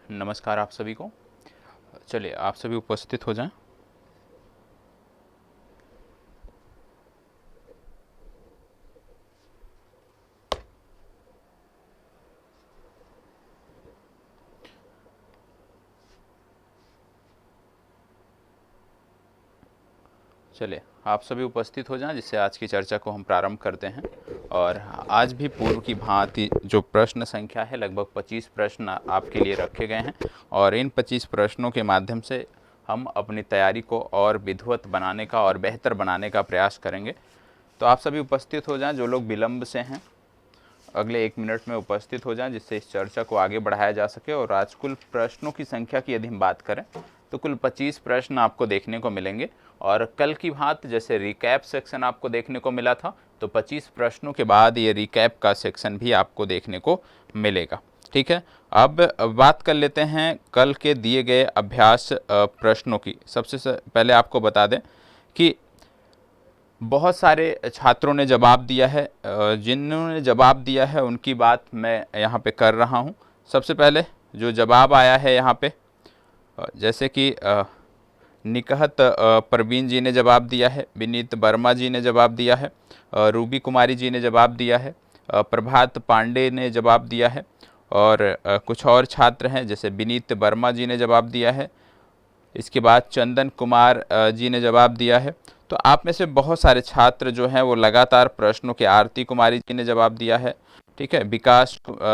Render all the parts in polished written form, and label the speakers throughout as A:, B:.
A: नमस्कार आप सभी को। चलिए आप सभी उपस्थित हो जाएं। चलिए आप सभी उपस्थित हो जाएं, जिससे आज की चर्चा को हम प्रारंभ करते हैं। और आज भी पूर्व की भांति जो प्रश्न संख्या है, लगभग 25 प्रश्न आपके लिए रखे गए हैं और इन 25 प्रश्नों के माध्यम से हम अपनी तैयारी को और विधिवत बनाने का और बेहतर बनाने का प्रयास करेंगे। तो आप सभी उपस्थित हो जाएं, जो लोग विलंब से हैं अगले 1 मिनट में उपस्थित हो जाएं, जिससे इस चर्चा को आगे बढ़ाया जा सके। और आज कुल प्रश्नों की संख्या की यदि हम बात करें तो कुल 25 प्रश्न आपको देखने को मिलेंगे। और कल की भांति जैसे रिकैप सेक्शन आपको देखने को मिला था, तो 25 प्रश्नों के बाद ये रिकैप का सेक्शन भी आपको देखने को मिलेगा। ठीक है, अब बात कर लेते हैं कल के दिए गए अभ्यास प्रश्नों की। सबसे पहले आपको बता दें कि बहुत सारे छात्रों ने जवाब दिया है। जिन्होंने जवाब दिया है उनकी बात मैं यहाँ पे कर रहा हूँ। सबसे पहले जो जवाब आया है यहाँ पे, जैसे कि निकहत परवीन जी ने जवाब दिया है, विनीत वर्मा जी ने जवाब दिया है, रूबी कुमारी जी ने जवाब दिया है, प्रभात पांडे ने जवाब दिया है और कुछ और छात्र हैं जैसे विनीत वर्मा जी ने जवाब दिया है। इसके बाद चंदन कुमार जी ने जवाब दिया है। तो आप में से बहुत सारे छात्र जो हैं वो लगातार प्रश्नों के, आरती कुमारी जी ने जवाब दिया है। ठीक है,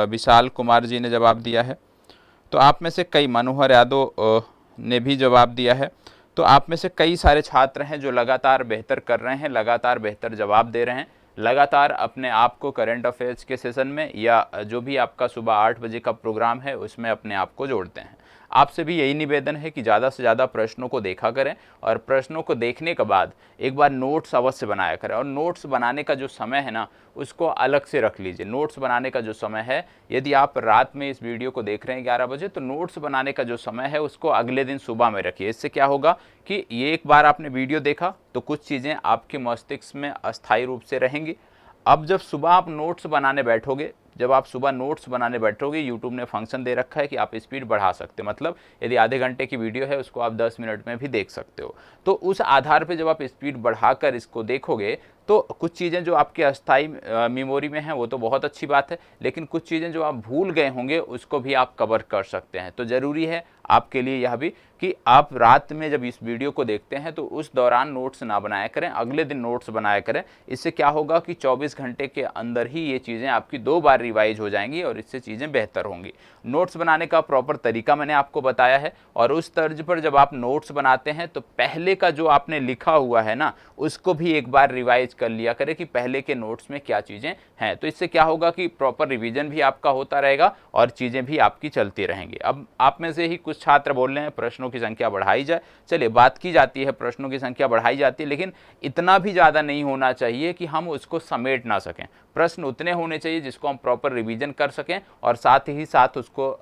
A: विशाल कुमार जी ने जवाब दिया है। तो आप में से कई, मनोहर यादव ने भी जवाब दिया है। तो आप में से कई सारे छात्र हैं जो लगातार बेहतर कर रहे हैं, लगातार बेहतर जवाब दे रहे हैं, लगातार अपने आप को करंट अफेयर्स के सेशन में या जो भी आपका सुबह 8 बजे का प्रोग्राम है उसमें अपने आप को जोड़ते हैं। आपसे भी यही निवेदन है कि ज़्यादा से ज़्यादा प्रश्नों को देखा करें और प्रश्नों को देखने के बाद एक बार नोट्स अवश्य बनाया करें। और नोट्स बनाने का जो समय है ना, उसको अलग से रख लीजिए। नोट्स बनाने का जो समय है, यदि आप रात में इस वीडियो को देख रहे हैं 11 बजे, तो नोट्स बनाने का जो समय है उसको अगले दिन सुबह में रखिए। इससे क्या होगा कि ये एक बार आपने वीडियो देखा तो कुछ चीज़ें आपके मस्तिष्क में अस्थायी रूप से रहेंगी। अब जब सुबह आप नोट्स बनाने बैठोगे, जब आप सुबह नोट्स बनाने बैठोगे, यूट्यूब ने फंक्शन दे रखा है कि आप स्पीड बढ़ा सकते हो। मतलब यदि आधे घंटे की वीडियो है उसको आप 10 मिनट में भी देख सकते हो। तो उस आधार पे जब आप स्पीड बढ़ाकर इसको देखोगे तो कुछ चीज़ें जो आपके अस्थाई मेमोरी में हैं वो तो बहुत अच्छी बात है, लेकिन कुछ चीज़ें जो आप भूल गए होंगे उसको भी आप कवर कर सकते हैं। तो ज़रूरी है आपके लिए यह भी कि आप रात में जब इस वीडियो को देखते हैं तो उस दौरान नोट्स ना बनाया करें, अगले दिन नोट्स बनाया करें। इससे क्या होगा कि 24 घंटे के अंदर ही ये चीज़ें आपकी 2 बार रिवाइज हो जाएंगी और इससे चीज़ें बेहतर होंगी। नोट्स बनाने का प्रॉपर तरीका मैंने आपको बताया है और उस तर्ज पर जब आप नोट्स बनाते हैं तो पहले का जो आपने लिखा हुआ है ना, उसको भी एक बार रिवाइज कर लिया करें कि पहले के नोट्स में क्या चीज़ें हैं। तो इससे क्या होगा कि प्रॉपर रिवीजन भी आपका होता रहेगा और चीज़ें भी आपकी चलती रहेंगी। अब आप में से ही कुछ छात्र बोल रहे हैं प्रश्नों की संख्या बढ़ाई जाए। चलिए, बात की जाती है, प्रश्नों की संख्या बढ़ाई जाती है, लेकिन इतना भी ज़्यादा नहीं होना चाहिए कि हम उसको समेट ना सकें। प्रश्न उतने होने चाहिए जिसको हम प्रॉपर रिवीजन कर सकें और साथ ही साथ उसको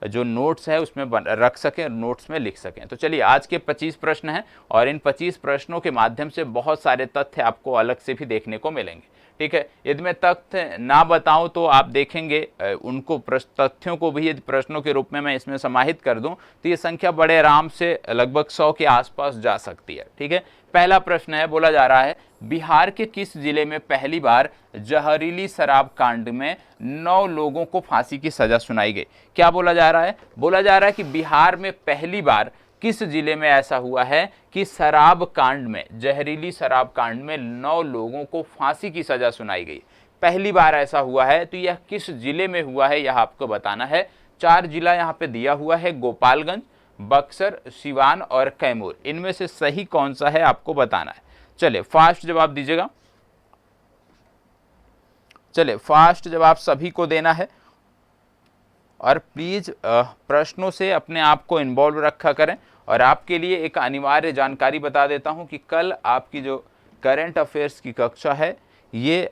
A: जो नोट्स है उसमें रख सकें, नोट्स में लिख सकें। तो चलिए, आज के 25 प्रश्न हैं और इन 25 प्रश्नों के माध्यम से बहुत सारे तथ्य आपको अलग से भी देखने को मिलेंगे। ठीक है, यदि मैं तथ्य ना बताऊं तो आप देखेंगे उनको, तथ्यों को भी यदि प्रश्नों के रूप में मैं इसमें समाहित कर दूं तो ये संख्या बड़े आराम से लगभग 100 के आसपास जा सकती है। ठीक है, पहला प्रश्न है, बोला जा रहा है बिहार के किस जिले में पहली बार जहरीली शराब कांड में 9 लोगों को फांसी की सजा सुनाई गई। क्या बोला जा रहा है? बोला जा रहा है कि बिहार में पहली बार किस जिले में ऐसा हुआ है कि शराब कांड में, जहरीली शराब कांड में 9 लोगों को फांसी की सजा सुनाई गई। पहली बार ऐसा हुआ है, तो यह किस जिले में हुआ है यह आपको बताना है। 4 जिला यहाँ पे दिया हुआ है, गोपालगंज, बक्सर, सिवान और कैमूर। इनमें से सही कौन सा है आपको बताना है। चलिए, फास्ट जवाब दीजिएगा। चलिए, फास्ट जवाब सभी को देना है और प्लीज प्रश्नों से अपने आप को इन्वॉल्व रखा करें। और आपके लिए एक अनिवार्य जानकारी बता देता हूं कि कल आपकी जो करंट अफेयर्स की कक्षा है ये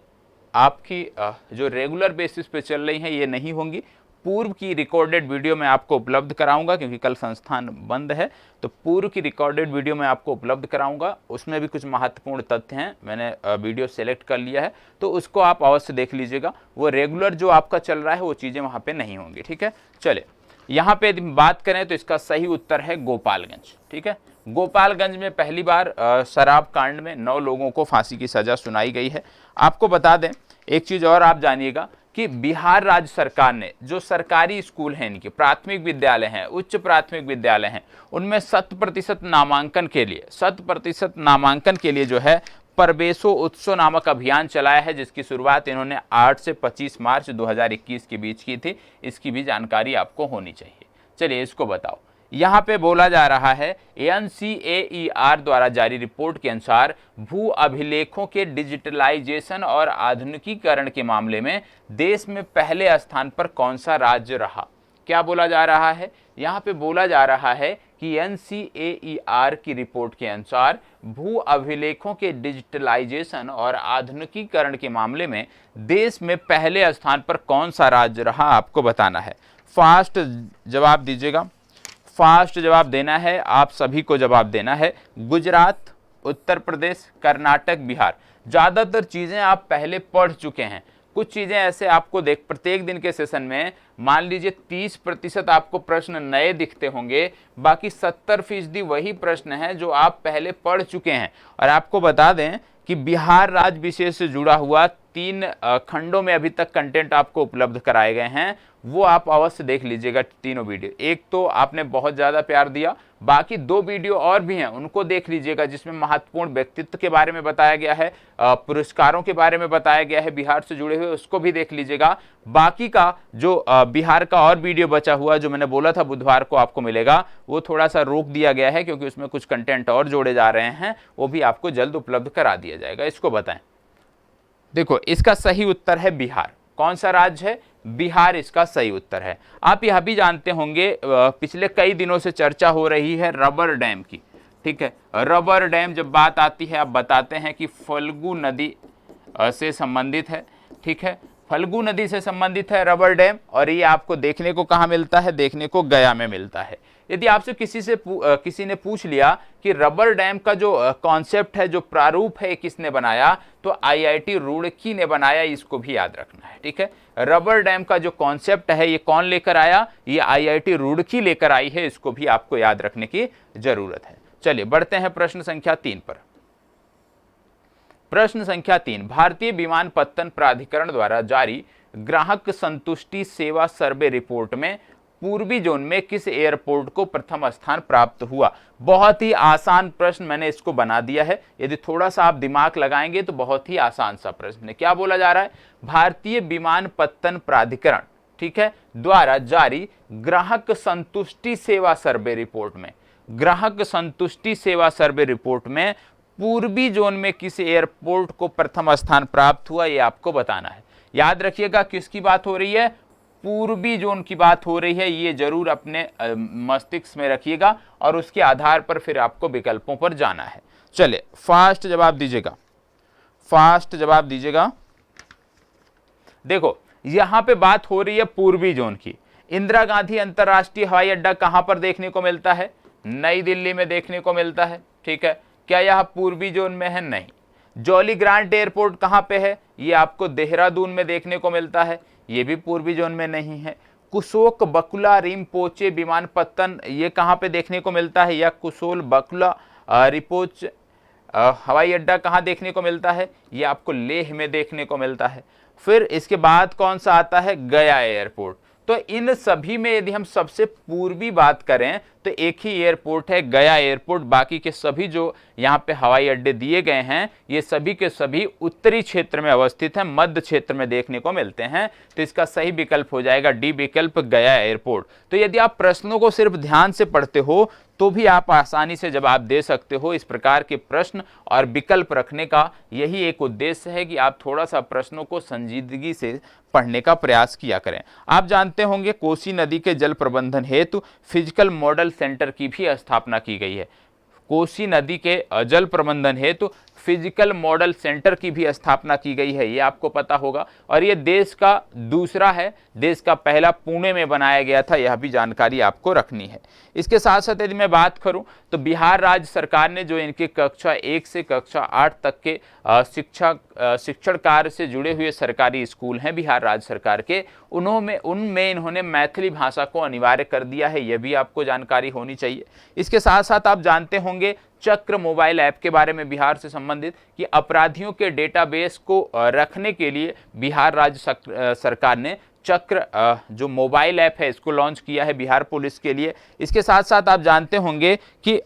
A: आपकी जो रेगुलर बेसिस पे चल रही हैं ये नहीं होंगी। पूर्व की रिकॉर्डेड वीडियो मैं आपको उपलब्ध कराऊंगा, क्योंकि कल संस्थान बंद है, तो पूर्व की रिकॉर्डेड वीडियो मैं आपको उपलब्ध कराऊंगा। उसमें भी कुछ महत्वपूर्ण तथ्य हैं, मैंने वीडियो सेलेक्ट कर लिया है, तो उसको आप अवश्य देख लीजिएगा। वो रेगुलर जो आपका चल रहा है वो चीज़ें वहाँ पे नहीं होंगी। ठीक है, चलिए यहाँ पे यदि बात करें तो इसका सही उत्तर है गोपालगंज। ठीक है, गोपालगंज में पहली बार शराब कांड में 9 लोगों को फांसी की सजा सुनाई गई है। आपको बता दें एक चीज और आप जानिएगा कि बिहार राज्य सरकार ने जो सरकारी स्कूल हैं, इनके प्राथमिक विद्यालय हैं, उच्च प्राथमिक विद्यालय हैं, उनमें 100% नामांकन के लिए जो है प्रवेशो उत्सव नामक अभियान चलाया है, जिसकी शुरुआत इन्होंने 8 से 25 मार्च 2021 के बीच की थी। इसकी भी जानकारी आपको होनी चाहिए। चलिए इसको बताओ। यहाँ पे बोला जा रहा है NCAER द्वारा जारी रिपोर्ट के अनुसार भू अभिलेखों के डिजिटलाइजेशन और आधुनिकीकरण के मामले में देश में पहले स्थान पर कौन सा राज्य रहा। क्या बोला जा रहा है, यहाँ पे बोला जा रहा है कि NCAER की रिपोर्ट के अनुसार भू अभिलेखों के डिजिटलाइजेशन और आधुनिकीकरण के मामले में देश में पहले स्थान पर कौन सा राज्य रहा, आपको बताना है। फास्ट जवाब दीजिएगा, फास्ट जवाब देना है, आप सभी को जवाब देना है। गुजरात, उत्तर प्रदेश, कर्नाटक, बिहार। ज़्यादातर चीज़ें आप पहले पढ़ चुके हैं। कुछ चीज़ें ऐसे आपको प्रत्येक दिन के सेशन में मान लीजिए 30% आपको प्रश्न नए दिखते होंगे, बाकी 70% वही प्रश्न हैं जो आप पहले पढ़ चुके हैं। और आपको बता दें कि बिहार राज्य विशेष से जुड़ा हुआ 3 खंडों में अभी तक कंटेंट आपको उपलब्ध कराए गए हैं, वो आप अवश्य देख लीजिएगा तीनों वीडियो। एक तो आपने बहुत ज़्यादा प्यार दिया, बाकी 2 वीडियो और भी हैं, उनको देख लीजिएगा, जिसमें महत्वपूर्ण व्यक्तित्व के बारे में बताया गया है, पुरस्कारों के बारे में बताया गया है बिहार से जुड़े हुए, उसको भी देख लीजिएगा। बाकी का जो बिहार का और वीडियो बचा हुआ जो मैंने बोला था बुधवार को आपको मिलेगा, वो थोड़ा सा रोक दिया गया है क्योंकि उसमें कुछ कंटेंट और जोड़े जा रहे हैं, वो भी आपको जल्द उपलब्ध करा दिया जाएगा। इसको बताएं। देखो इसका सही उत्तर है बिहार। कौन सा राज्य है, बिहार इसका सही उत्तर है। आप यह भी जानते होंगे पिछले कई दिनों से चर्चा हो रही है रबर डैम की। ठीक है, रबर डैम जब बात आती है आप बताते हैं कि फल्गु नदी से संबंधित है। ठीक है, फल्गु नदी से संबंधित है रबर डैम, और ये आपको देखने को कहाँ मिलता है, देखने को गया में मिलता है। यदि आपसे किसी ने पूछ लिया कि रबर डैम का जो कॉन्सेप्ट है, जो प्रारूप है, किसने बनाया, तो IIT रुड़की ने बनाया, इसको भी याद रखना है। ठीक है, रबर डैम का जो कॉन्सेप्ट है ये कौन लेकर आया, ये IIT रुड़की लेकर आई है, इसको भी आपको याद रखने की जरूरत है। चलिए बढ़ते हैं प्रश्न संख्या 3 पर। प्रश्न संख्या 3, भारतीय विमानपत्तन प्राधिकरण द्वारा जारी ग्राहक संतुष्टि सेवा सर्वे रिपोर्ट में पूर्वी जोन में किस एयरपोर्ट को प्रथम स्थान प्राप्त हुआ। बहुत ही आसान प्रश्न मैंने इसको बना दिया है, यदि थोड़ा सा आप दिमाग लगाएंगे तो बहुत ही आसान सा प्रश्न है। क्या बोला जा रहा है, भारतीय विमानपत्तन प्राधिकरण, ठीक है, द्वारा जारी ग्राहक संतुष्टि सेवा सर्वे रिपोर्ट में, ग्राहक संतुष्टि सेवा सर्वे रिपोर्ट में पूर्वी जोन में किस एयरपोर्ट को प्रथम स्थान प्राप्त हुआ, ये आपको बताना है। याद रखिएगा किसकी बात हो रही है, पूर्वी जोन की बात हो रही है, ये जरूर अपने मस्तिष्क में रखिएगा और उसके आधार पर फिर आपको विकल्पों पर जाना है। चलिए फास्ट जवाब दीजिएगा, फास्ट जवाब दीजिएगा। देखो यहां पे बात हो रही है पूर्वी जोन की। इंदिरा गांधी अंतरराष्ट्रीय हवाई अड्डा कहां पर देखने को मिलता है, नई दिल्ली में देखने को मिलता है। ठीक है, क्या यह पूर्वी जोन में है, नहीं। जॉली ग्रांट एयरपोर्ट कहां पे है, ये आपको देहरादून में देखने को मिलता है, ये भी पूर्वी जोन में नहीं है। कुशोक बकुला रिम्पोचे विमानपत्तन ये कहां पे देखने को मिलता है, या कुशोल बकुला रिपोच हवाई अड्डा कहां देखने को मिलता है, ये आपको लेह में देखने को मिलता है। फिर इसके बाद कौन सा आता है, गया एयरपोर्ट। तो इन सभी में यदि हम सबसे पूर्वी बात करें तो एक ही एयरपोर्ट है, गया एयरपोर्ट। बाकी के सभी जो यहाँ पे हवाई अड्डे दिए गए हैं ये सभी के सभी उत्तरी क्षेत्र में अवस्थित हैं, मध्य क्षेत्र में देखने को मिलते हैं। तो इसका सही विकल्प हो जाएगा डी विकल्प, गया एयरपोर्ट। तो यदि आप प्रश्नों को सिर्फ ध्यान से पढ़ते हो तो भी आप आसानी से जवाब दे सकते हो। इस प्रकार के प्रश्न और विकल्प रखने का यही एक उद्देश्य है कि आप थोड़ा सा प्रश्नों को संजीदगी से पढ़ने का प्रयास किया करें। आप जानते होंगे कोसी नदी के जल प्रबंधन हेतु फिजिकल मॉडल सेंटर की भी स्थापना की गई है। कोसी नदी के जल प्रबंधन हेतु फिजिकल मॉडल सेंटर की भी स्थापना की गई है, ये आपको पता होगा। और ये देश का दूसरा है, देश का पहला पुणे में बनाया गया था, यह भी जानकारी आपको रखनी है। इसके साथ साथ यदि मैं बात करूं तो बिहार राज्य सरकार ने जो इनके कक्षा 1 से कक्षा 8 तक के शिक्षण कार्य से जुड़े हुए सरकारी स्कूल हैं बिहार राज्य सरकार के, उनमें इन्होंने मैथिली भाषा को अनिवार्य कर दिया है, यह भी आपको जानकारी होनी चाहिए। इसके साथ साथ आप जानते होंगे चक्र मोबाइल ऐप के बारे में बिहार से संबंधित, कि अपराधियों के डेटाबेस को रखने के लिए बिहार राज्य सरकार ने चक्र जो मोबाइल ऐप है इसको लॉन्च किया है बिहार पुलिस के लिए। इसके साथ साथ आप जानते होंगे कि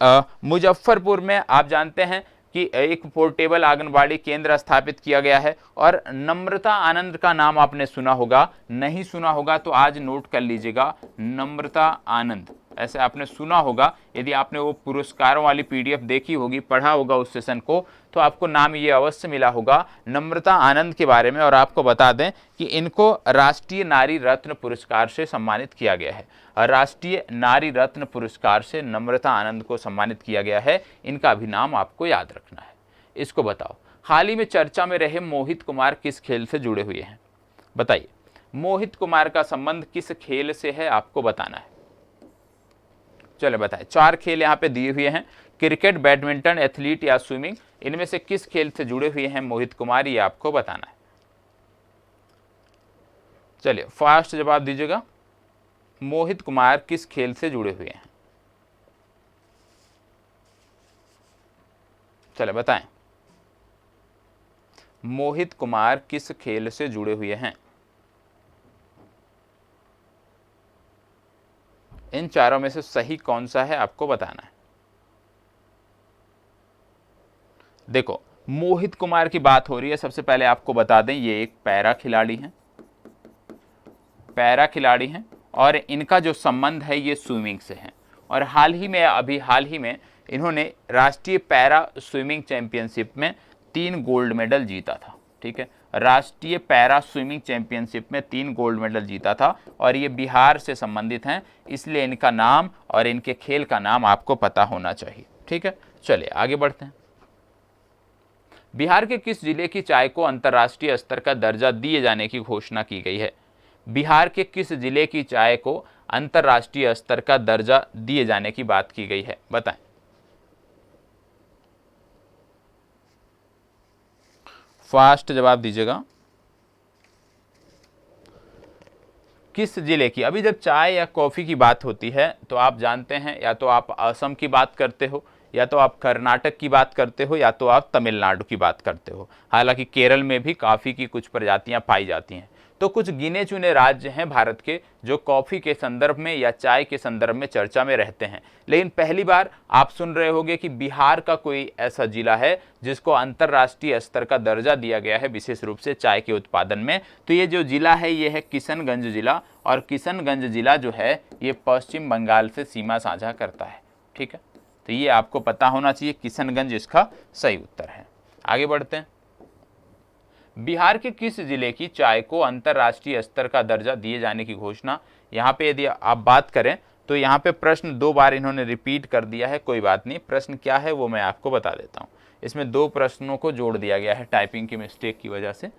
A: मुजफ्फरपुर में आप जानते हैं कि एक पोर्टेबल आंगनबाड़ी केंद्र स्थापित किया गया है। और नम्रता आनंद का नाम आपने सुना होगा, नहीं सुना होगा तो आज नोट कर लीजिएगा, नम्रता आनंद ऐसे आपने सुना होगा। यदि आपने वो पुरस्कारों वाली पीडीएफ देखी होगी, पढ़ा होगा उस सेशन को, तो आपको नाम ये अवश्य मिला होगा नम्रता आनंद के बारे में। और आपको बता दें कि इनको राष्ट्रीय नारी रत्न पुरस्कार से सम्मानित किया गया है, राष्ट्रीय नारी रत्न पुरस्कार से नम्रता आनंद को सम्मानित किया गया है। इनका भी नाम आपको याद रखना है। इसको बताओ, हाल ही में चर्चा में रहे मोहित कुमार किस खेल से जुड़े हुए हैं? बताइए, मोहित कुमार का संबंध किस खेल से है, आपको बताना है। चलो बताएं, 4 खेल यहाँ पे दिए हुए हैं, क्रिकेट, बैडमिंटन, एथलीट या स्विमिंग, इनमें से किस खेल से जुड़े हुए हैं मोहित कुमार, ये आपको बताना है। चलिए फास्ट जवाब दीजिएगा, मोहित कुमार किस खेल से जुड़े हुए हैं? चले बताएं, मोहित कुमार किस खेल से जुड़े हुए हैं? इन चारों में से सही कौन सा है आपको बताना है। देखो, मोहित कुमार की बात हो रही है, सबसे पहले आपको बता दें ये एक पैरा खिलाड़ी हैं, पैरा खिलाड़ी हैं और इनका जो संबंध है ये स्विमिंग से है। और हाल ही में इन्होंने राष्ट्रीय पैरा स्विमिंग चैंपियनशिप में 3 गोल्ड मेडल जीता था। ठीक है, राष्ट्रीय पैरा स्विमिंग चैंपियनशिप में 3 गोल्ड मेडल जीता था और ये बिहार से संबंधित हैं, इसलिए इनका नाम और इनके खेल का नाम आपको पता होना चाहिए। ठीक है, चलिए आगे बढ़ते हैं। बिहार के किस जिले की चाय को अंतर्राष्ट्रीय स्तर का दर्जा दिए जाने की घोषणा की गई है? बिहार के किस जिले की चाय को अंतर्राष्ट्रीय स्तर का दर्जा दिए जाने की बात की गई है? बताएं। फास्ट जवाब दीजिएगा, किस जिले की? अभी जब चाय या कॉफी की बात होती है तो आप जानते हैं या तो आप असम की बात करते हो, या तो आप कर्नाटक की बात करते हो, या तो आप तमिलनाडु की बात करते हो। हालांकि केरल में भी कॉफी की कुछ प्रजातियां पाई जाती हैं। तो कुछ गिने चुने राज्य हैं भारत के जो कॉफी के संदर्भ में या चाय के संदर्भ में चर्चा में रहते हैं। लेकिन पहली बार आप सुन रहे होंगे कि बिहार का कोई ऐसा जिला है जिसको अंतर्राष्ट्रीय स्तर का दर्जा दिया गया है, विशेष रूप से चाय के उत्पादन में। तो ये जो जिला है ये है किशनगंज जिला, और किशनगंज जिला जो है ये पश्चिम बंगाल से सीमा साझा करता है। ठीक है, तो ये आपको पता होना चाहिए, किशनगंज इसका सही उत्तर है। आगे बढ़ते हैं। बिहार के किस जिले की चाय को अंतर्राष्ट्रीय स्तर का दर्जा दिए जाने की घोषणा? यहाँ पे यदि आप बात करें तो यहाँ पे प्रश्न 2 बार इन्होंने रिपीट कर दिया है, कोई बात नहीं, प्रश्न क्या है वो मैं आपको बता देता हूँ। इसमें 2 प्रश्नों को जोड़ दिया गया है टाइपिंग की मिस्टेक की वजह से।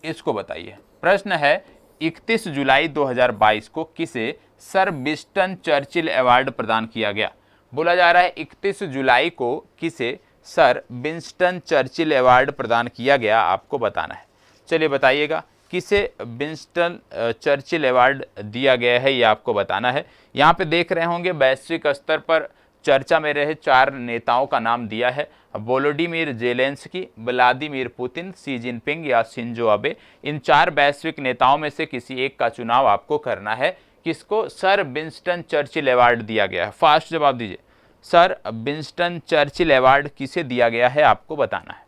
A: इसको बताइए, प्रश्न है 31 जुलाई 2022 को किसे सर विंस्टन चर्चिल अवार्ड प्रदान किया गया? बोला जा रहा है 31 जुलाई को किसे सर विंस्टन चर्चिल अवार्ड प्रदान किया गया, आपको बताना है। चलिए बताइएगा, किसे विंस्टन चर्चिल अवार्ड दिया गया है ये आपको बताना है। यहाँ पे देख रहे होंगे वैश्विक स्तर पर चर्चा में रहे 4 नेताओं का नाम दिया है, Volodymyr Zelensky, Vladimir Putin, Xi Jinping या शिंजो अबे। इन 4 वैश्विक नेताओं में से किसी एक का चुनाव आपको करना है। किसको सर विंस्टन चर्चिल अवार्ड दिया गया है? फास्ट जवाब दीजिए, सर विंस्टन चर्चिल अवार्ड किसे दिया गया है आपको बताना है।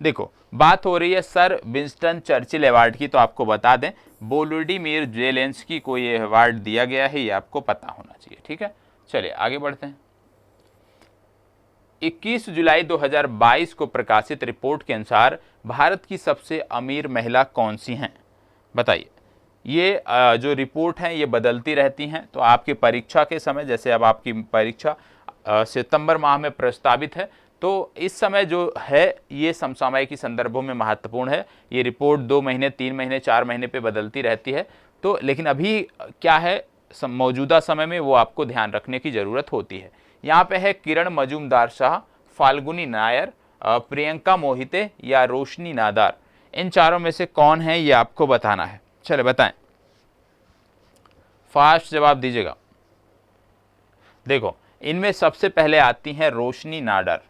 A: देखो, बात हो रही है सर विंस्टन चर्चिल अवार्ड की, तो आपको बता दें वोलोडिमिर जेलेंस्की को ये अवार्ड दिया गया है, ये आपको पता होना चाहिए। ठीक है, चलिए आगे बढ़ते हैं। 21 जुलाई 2022 को प्रकाशित रिपोर्ट के अनुसार भारत की सबसे अमीर महिला कौन सी हैं? बताइए। ये जो रिपोर्ट हैं ये बदलती रहती हैं, तो आपकी परीक्षा के समय, जैसे अब आपकी परीक्षा सितंबर माह में प्रस्तावित है। तो इस समय जो है ये समसामयिकी संदर्भों में महत्वपूर्ण है। ये रिपोर्ट 2 महीने, 3 महीने, 4 महीने पे बदलती रहती है। तो लेकिन अभी क्या है, मौजूदा समय में वो आपको ध्यान रखने की ज़रूरत होती है। यहाँ पे है किरण मजूमदार शाह, फाल्गुनी नायर, प्रियंका मोहिते या रोशनी नादार। इन चारों में से कौन है ये आपको बताना है। चले बताएं, फास्ट जवाब दीजिएगा। देखो, इनमें सबसे पहले आती हैं रोशनी नाडर,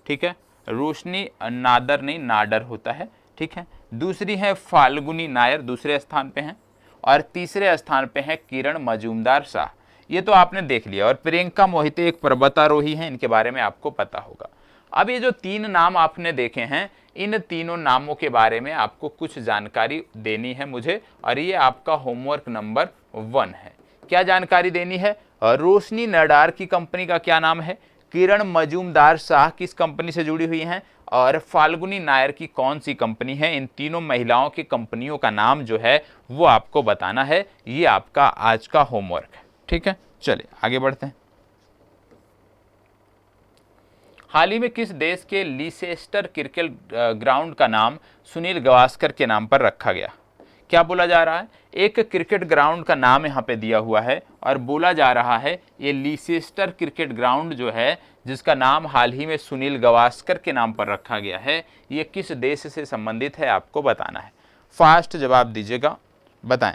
A: ठीक है, रोशनी नादर नहीं, नाडर होता है, ठीक है। दूसरी है फाल्गुनी नायर, दूसरे स्थान पे हैं, और तीसरे स्थान पे है किरण मजूमदार शाह, ये तो आपने देख लिया। और प्रियंका मोहिते एक पर्वतारोही हैं, इनके बारे में आपको पता होगा। अब ये जो 3 नाम आपने देखे हैं, इन तीनों नामों के बारे में आपको कुछ जानकारी देनी है मुझे, और ये आपका होमवर्क नंबर 1 है। क्या जानकारी देनी है? रोशनी नडार की कंपनी का क्या नाम है, किरण मजूमदार शाह किस कंपनी से जुड़ी हुई हैं, और फाल्गुनी नायर की कौन सी कंपनी है। इन तीनों महिलाओं की कंपनियों का नाम जो है वो आपको बताना है। ये आपका आज का होमवर्क है, ठीक है। चलिए आगे बढ़ते हैं। हाल ही में किस देश के लीसेस्टर क्रिकेट ग्राउंड का नाम सुनील गावस्कर के नाम पर रखा गया? क्या बोला जा रहा है, एक क्रिकेट ग्राउंड का नाम यहाँ पे दिया हुआ है और बोला जा रहा है ये लीसेस्टर क्रिकेट ग्राउंड जो है, जिसका नाम हाल ही में सुनील गावस्कर के नाम पर रखा गया है, ये किस देश से संबंधित है आपको बताना है। फास्ट जवाब दीजिएगा, बताएं।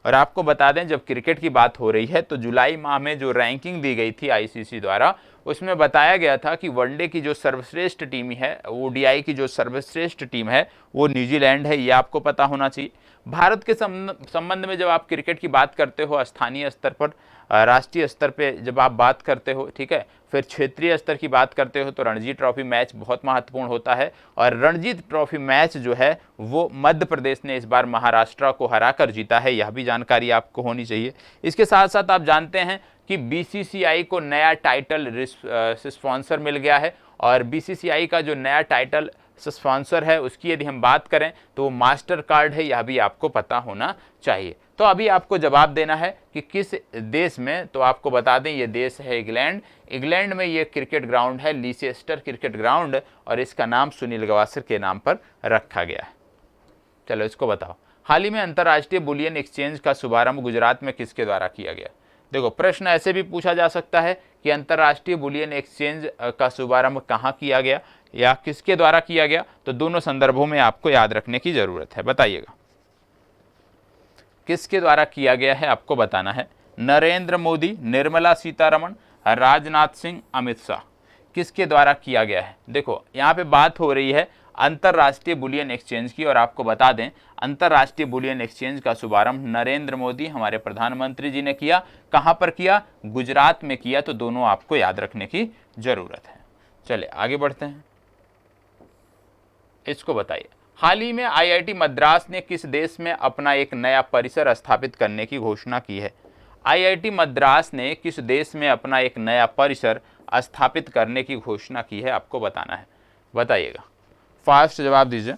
A: और आपको बता दें, जब क्रिकेट की बात हो रही है तो जुलाई माह में जो रैंकिंग दी गई थी आईसीसी द्वारा, उसमें बताया गया था कि वनडे की जो सर्वश्रेष्ठ टीम है, ओडीआई की जो सर्वश्रेष्ठ टीम है वो न्यूजीलैंड है। ये आपको पता होना चाहिए। भारत के संबंध में जब आप क्रिकेट की बात करते हो, स्थानीय स्तर पर, राष्ट्रीय स्तर पे जब आप बात करते हो, ठीक है, फिर क्षेत्रीय स्तर की बात करते हो, तो रणजी ट्रॉफी मैच बहुत महत्वपूर्ण होता है। और रणजी ट्रॉफी मैच जो है वो मध्य प्रदेश ने इस बार महाराष्ट्र को हराकर जीता है, यह भी जानकारी आपको होनी चाहिए। इसके साथ साथ आप जानते हैं कि बीसीसीआई को नया टाइटल स्पॉन्सर मिल गया है, और बीसीसीआई का जो नया टाइटल स्पॉन्सर है उसकी यदि हम बात करें तो मास्टर कार्ड है, यह भी आपको पता होना चाहिए। तो अभी आपको जवाब देना है कि किस देश में, तो आपको बता दें ये देश है इंग्लैंड। इंग्लैंड में ये क्रिकेट ग्राउंड है लीसेस्टर क्रिकेट ग्राउंड, और इसका नाम सुनील गावस्कर के नाम पर रखा गया है। चलो इसको बताओ, हाल ही में अंतर्राष्ट्रीय बुलियन एक्सचेंज का शुभारंभ गुजरात में किसके द्वारा किया गया? देखो, प्रश्न ऐसे भी पूछा जा सकता है कि अंतर्राष्ट्रीय बुलियन एक्सचेंज का शुभारंभ कहाँ किया गया या किसके द्वारा किया गया, तो दोनों संदर्भों में आपको याद रखने की जरूरत है। बताइएगा किसके द्वारा किया गया है, आपको बताना है। नरेंद्र मोदी, निर्मला सीतारमण, राजनाथ सिंह, अमित शाह, किसके द्वारा किया गया है? देखो, यहाँ पे बात हो रही है अंतर्राष्ट्रीय बुलियन एक्सचेंज की, और आपको बता दें अंतर्राष्ट्रीय बुलियन एक्सचेंज का शुभारंभ नरेंद्र मोदी, हमारे प्रधानमंत्री जी ने किया। कहां पर किया? गुजरात में किया। तो दोनों आपको याद रखने की जरूरत है। चलिए आगे बढ़ते हैं, इसको बताइए। हाल ही में आईआईटी मद्रास ने किस देश में अपना एक नया परिसर स्थापित करने की घोषणा की है? आईआईटी मद्रास ने किस देश में अपना एक नया परिसर स्थापित करने की घोषणा की है, आपको बताना है। बताइएगा, फास्ट जवाब दीजिए।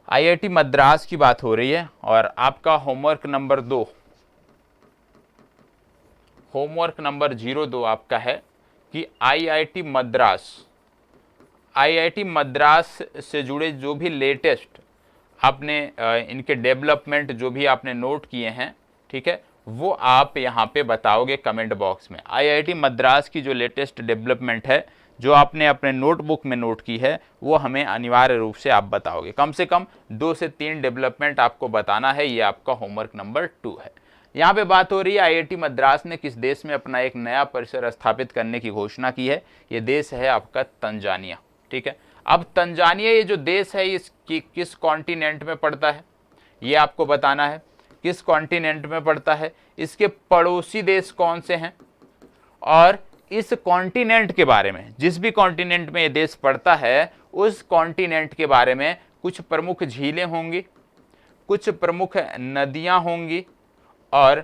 A: आईआईटी मद्रास की बात हो रही है, और आपका होमवर्क नंबर 2, होमवर्क नंबर 02 आपका है कि आईआईटी मद्रास से जुड़े जो भी लेटेस्ट आपने इनके डेवलपमेंट जो भी आपने नोट किए हैं, ठीक है, वो आप यहाँ पे बताओगे कमेंट बॉक्स में। आईआईटी मद्रास की जो लेटेस्ट डेवलपमेंट है जो आपने अपने नोटबुक में नोट की है, वो हमें अनिवार्य रूप से आप बताओगे। कम से कम 2 से 3 डेवलपमेंट आपको बताना है। ये आपका होमवर्क नंबर 2 है। यहाँ पे बात हो रही है आईआईटी मद्रास ने किस देश में अपना एक नया परिसर स्थापित करने की घोषणा की है। ये देश है आपका तंजानिया, ठीक है। अब तंजानिया ये जो देश है इसकी किस कॉन्टिनेंट में पड़ता है, ये आपको बताना है। किस कॉन्टिनेंट में पड़ता है, इसके पड़ोसी देश कौन से हैं, और इस कॉन्टिनेंट के बारे में, जिस भी कॉन्टिनेंट में ये देश पड़ता है उस कॉन्टिनेंट के बारे में कुछ प्रमुख झीलें होंगी, कुछ प्रमुख नदियां होंगी और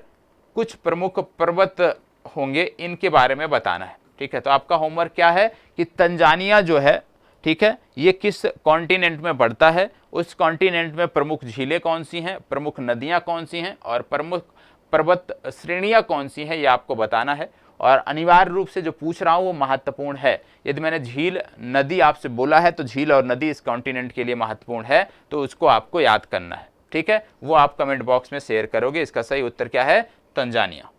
A: कुछ प्रमुख पर्वत होंगे, इनके बारे में बताना है, ठीक है। तो आपका होमवर्क क्या है कि तंजानिया जो है, ठीक है, ये किस कॉन्टिनेंट में पड़ता है, उस कॉन्टिनेंट में प्रमुख झीलें कौन सी हैं, प्रमुख नदियां कौन सी हैं और प्रमुख पर्वत श्रेणियां कौन सी हैं, ये आपको बताना है। और अनिवार्य रूप से जो पूछ रहा हूं वो महत्वपूर्ण है। यदि मैंने झील नदी आपसे बोला है तो झील और नदी इस कॉन्टिनेंट के लिए महत्वपूर्ण है, तो उसको आपको याद करना है, ठीक है, वो आप कमेंट बॉक्स में शेयर करोगे। इसका सही उत्तर क्या है? तंजानिया।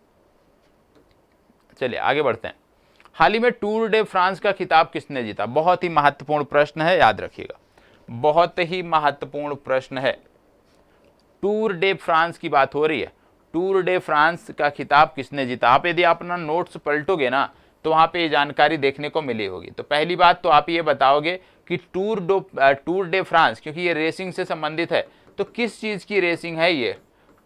A: चलिए आगे बढ़ते हैं। हाल ही में टूर डे फ्रांस का खिताब किसने जीता? बहुत ही महत्वपूर्ण प्रश्न है, याद रखिएगा, बहुत ही महत्वपूर्ण प्रश्न है। टूर डे फ्रांस की बात हो रही है। टूर डे फ्रांस का खिताब किसने जीता? आप यदि अपना नोट्स पलटोगे ना तो वहां पे ये जानकारी देखने को मिली होगी। तो पहली बात तो आप ये बताओगे कि टूर डे फ्रांस, क्योंकि ये रेसिंग से संबंधित है, तो किस चीज की रेसिंग है ये?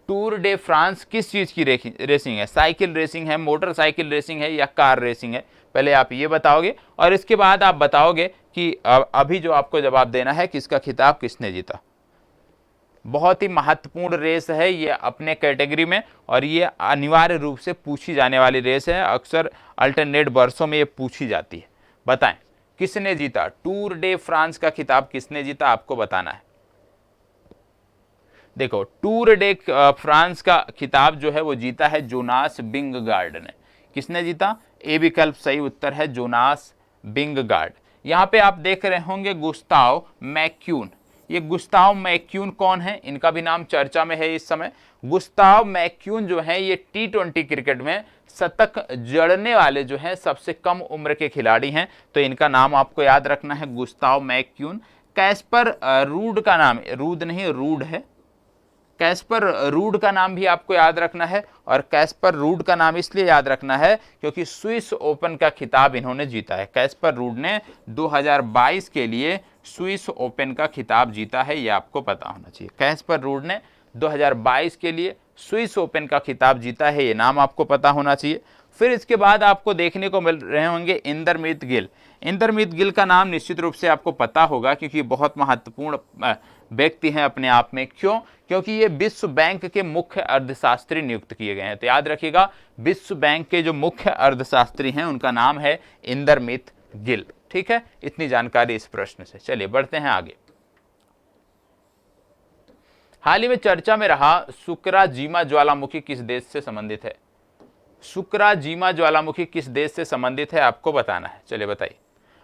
A: टूर डे फ्रांस किस चीज की रेसिंग है? साइकिल रेसिंग है, मोटरसाइकिल रेसिंग है, या कार रेसिंग है? पहले आप ये बताओगे और इसके बाद आप बताओगे कि अभी जो आपको जवाब देना है कि इसका खिताब किसने जीता। बहुत ही महत्वपूर्ण रेस है ये अपने कैटेगरी में, और ये अनिवार्य रूप से पूछी जाने वाली रेस है। अक्सर अल्टरनेट वर्षों में ये पूछी जाती है। बताएं किसने जीता टूर डे फ्रांस का खिताब? किसने जीता आपको बताना है। देखो, टूर डे फ्रांस का खिताब जो है वो जीता है जोनास विंगगार्ड ने। किसने जीता? ए विकल्प सही उत्तर है, जोनास विंगगार्ड। यहां पे आप देख रहे होंगे गुस्ताव मैक्यून। ये गुस्ताव मैक्यून कौन है? इनका भी नाम चर्चा में है इस समय। गुस्ताव मैक्यून जो है ये T20 क्रिकेट में शतक जड़ने वाले जो है सबसे कम उम्र के खिलाड़ी हैं, तो इनका नाम आपको याद रखना है, गुस्ताव मैक्यून। कैस्पर रूड का नाम, रूद नहीं रूड है, कैस्पर रूड का नाम भी आपको याद रखना है। और कैस्पर रूड का नाम इसलिए याद रखना है क्योंकि स्विस ओपन का खिताब इन्होंने जीता है। कैस्पर रूड ने 2022 के लिए स्विस ओपन का खिताब जीता है, यह आपको पता होना चाहिए। कैस्पर रूड ने 2022 के लिए स्विस ओपन का खिताब जीता है, ये नाम आपको पता होना चाहिए। फिर इसके बाद आपको देखने को मिल रहे होंगे इंदरमित गिल। इंदरमित गिल का नाम निश्चित रूप से आपको पता होगा क्योंकि बहुत महत्वपूर्ण व्यक्ति हैं अपने आप में। क्यों? क्योंकि ये विश्व बैंक के मुख्य अर्थशास्त्री नियुक्त किए गए हैं। तो याद रखिएगा, विश्व बैंक के जो मुख्य अर्थशास्त्री हैं उनका नाम है इंदरमित गिल। ठीक है, इतनी जानकारी इस प्रश्न से। चलिए बढ़ते हैं आगे। हाल ही में चर्चा में रहा सुकराजीमा ज्वालामुखी किस देश से संबंधित है? सुकराजीमा ज्वालामुखी किस देश से संबंधित है आपको बताना है। चलिए बताइए।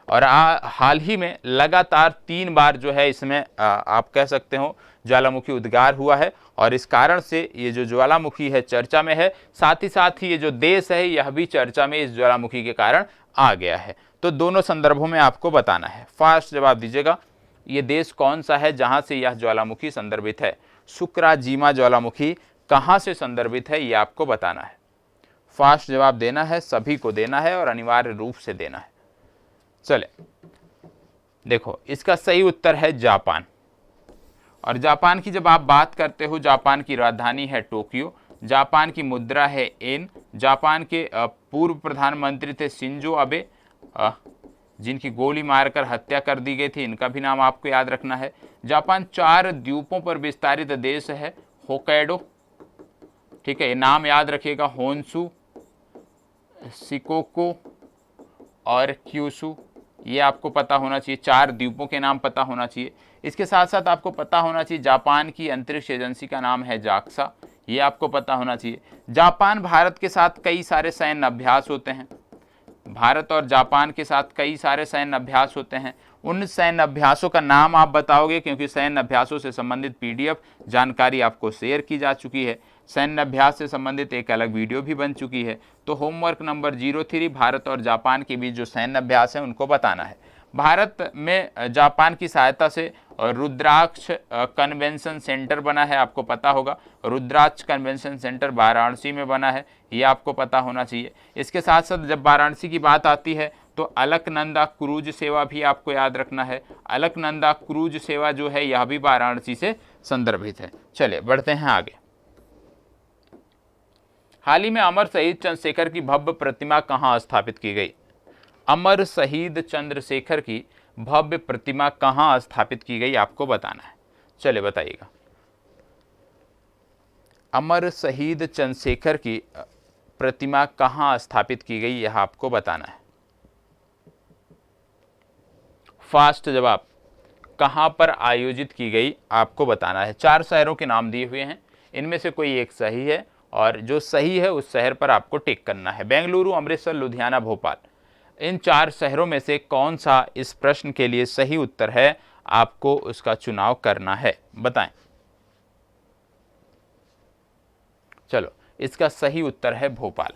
A: और हाल ही में लगातार 3 बार जो है इसमें आप कह सकते हो ज्वालामुखी उद्गार हुआ है, और इस कारण से ये जो ज्वालामुखी है चर्चा में है। साथ ही ये जो देश है यह भी चर्चा में इस ज्वालामुखी के कारण आ गया है। तो दोनों संदर्भों में आपको बताना है। फास्ट जवाब दीजिएगा, ये देश कौन सा है जहां से यह ज्वालामुखी संदर्भित है? सुकराजीमा ज्वालामुखी कहां से संदर्भित है ये आपको बताना है। फास्ट जवाब देना है, सभी को देना है और अनिवार्य रूप से देना है। चले देखो, इसका सही उत्तर है जापान। और जापान की जब आप बात करते हो, जापान की राजधानी है टोक्यो, जापान की मुद्रा है येन, जापान के पूर्व प्रधानमंत्री थे शिंजो अबे, जिनकी गोली मारकर हत्या कर दी गई थी, इनका भी नाम आपको याद रखना है। जापान 4 द्वीपों पर विस्तारित देश है, होकैडो, ठीक है, ये नाम याद रखिएगा, होन्सू, शिकोको और क्यूशु, ये आपको पता होना चाहिए। 4 द्वीपों के नाम पता होना चाहिए। इसके साथ साथ आपको पता होना चाहिए जापान की अंतरिक्ष एजेंसी का नाम है जाक्सा, ये आपको पता होना चाहिए। जापान भारत के साथ कई सारे सैन्य अभ्यास होते हैं, भारत और जापान के साथ कई सारे सैन्य अभ्यास होते हैं। उन सैन्य अभ्यासों का नाम आप बताओगे, क्योंकि सैन्य अभ्यासों से संबंधित PDF जानकारी आपको शेयर की जा चुकी है। सैन्य अभ्यास से संबंधित एक अलग वीडियो भी बन चुकी है। तो होमवर्क नंबर 03, भारत और जापान के बीच जो सैन्य अभ्यास है उनको बताना है। भारत में जापान की सहायता से रुद्राक्ष कन्वेंशन सेंटर बना है, आपको पता होगा। रुद्राक्ष कन्वेंशन सेंटर वाराणसी में बना है, ये आपको पता होना चाहिए। इसके साथ साथ जब वाराणसी की बात आती है तो अलकनंदा क्रूज सेवा भी आपको याद रखना है। अलकनंदा क्रूज सेवा जो है यह भी वाराणसी से संदर्भित है। चलिए बढ़ते हैं आगे। हाल ही में अमर शहीद चंद्रशेखर की भव्य प्रतिमा कहाँ स्थापित की गई? अमर शहीद चंद्रशेखर की भव्य प्रतिमा कहाँ स्थापित की गई आपको बताना है। चलिए बताइएगा। अमर शहीद चंद्रशेखर की प्रतिमा कहाँ स्थापित की गई यह आपको बताना है। फास्ट जवाब, कहाँ पर आयोजित की गई आपको बताना है। 4 शहरों के नाम दिए हुए हैं, इनमें से कोई एक सही है और जो सही है उस शहर पर आपको टिक करना है। बेंगलुरु, अमृतसर, लुधियाना, भोपाल, इन 4 शहरों में से कौन सा इस प्रश्न के लिए सही उत्तर है, आपको उसका चुनाव करना है, बताएं। चलो, इसका सही उत्तर है भोपाल।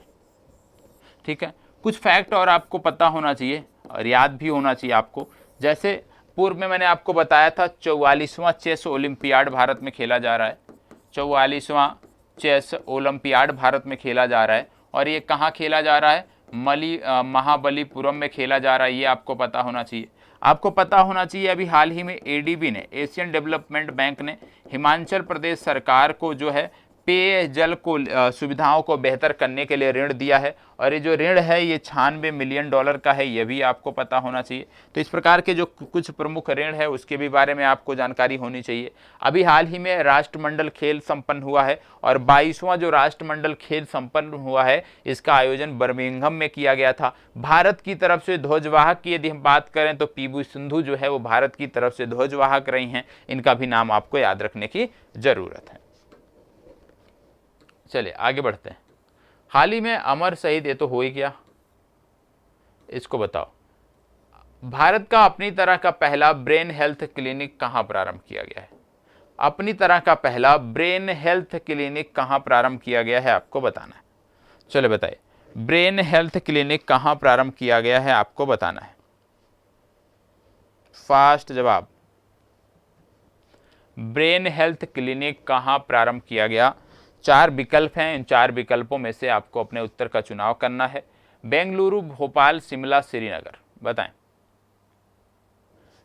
A: ठीक है, कुछ फैक्ट और आपको पता होना चाहिए और याद भी होना चाहिए आपको। जैसे पूर्व में मैंने आपको बताया था 44वां चेस ओलंपियाड भारत में खेला जा रहा है। 44वां चेस ओलंपियाड भारत में खेला जा रहा है और ये कहाँ खेला जा रहा है, महाबलीपुरम में खेला जा रहा है। ये आपको पता होना चाहिए। आपको पता होना चाहिए अभी हाल ही में एडीबी ने, एशियन डेवलपमेंट बैंक ने हिमाचल प्रदेश सरकार को जो है पेयजल को सुविधाओं को बेहतर करने के लिए ऋण दिया है और ये जो ऋण है ये $96 मिलियन का है। ये भी आपको पता होना चाहिए। तो इस प्रकार के जो कुछ प्रमुख ऋण है उसके भी बारे में आपको जानकारी होनी चाहिए। अभी हाल ही में राष्ट्रमंडल खेल संपन्न हुआ है और 22वां जो राष्ट्रमंडल खेल संपन्न हुआ है इसका आयोजन बर्मिंघम में किया गया था। भारत की तरफ से ध्वजवाहक की यदि हम बात करें तो पीवी सिंधु जो है वो भारत की तरफ से ध्वजवाहक रही हैं। इनका भी नाम आपको याद रखने की जरूरत है। चलिए आगे बढ़ते हैं। हाल ही में अमर शहीद, ये तो हो ही गया, इसको बताओ। भारत का अपनी तरह का पहला ब्रेन हेल्थ क्लिनिक कहां प्रारंभ किया गया है? अपनी तरह का पहला ब्रेन हेल्थ क्लिनिक कहां प्रारंभ किया गया है, आपको बताना है। चलो बताइए, ब्रेन हेल्थ क्लिनिक कहां प्रारंभ किया गया है, आपको बताना है। फास्ट जवाब, ब्रेन हेल्थ क्लिनिक कहां प्रारंभ किया गया? 4 विकल्प हैं, इन 4 विकल्पों में से आपको अपने उत्तर का चुनाव करना है। बेंगलुरु, भोपाल, शिमला, श्रीनगर, बताएं।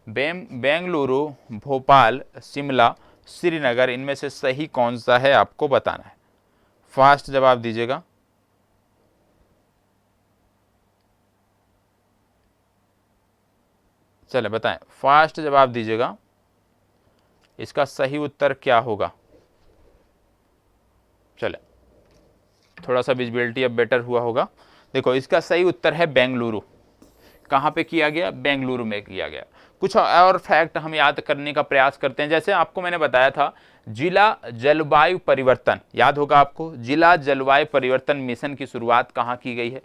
A: बेंगलुरु, भोपाल, शिमला, श्रीनगर, इनमें से सही कौन सा है आपको बताना है। फास्ट जवाब दीजिएगा। चले बताएं, फास्ट जवाब दीजिएगा। इसका सही उत्तर क्या होगा? चले, थोड़ा सा विजिबिलिटी अब बेटर हुआ होगा। देखो, इसका सही उत्तर है बेंगलुरु। कहाँ पे किया गया? बेंगलुरु में किया गया। कुछ और फैक्ट हम याद करने का प्रयास करते हैं। जैसे आपको मैंने बताया था जिला जलवायु परिवर्तन, याद होगा आपको, जिला जलवायु परिवर्तन मिशन की शुरुआत कहाँ की गई है?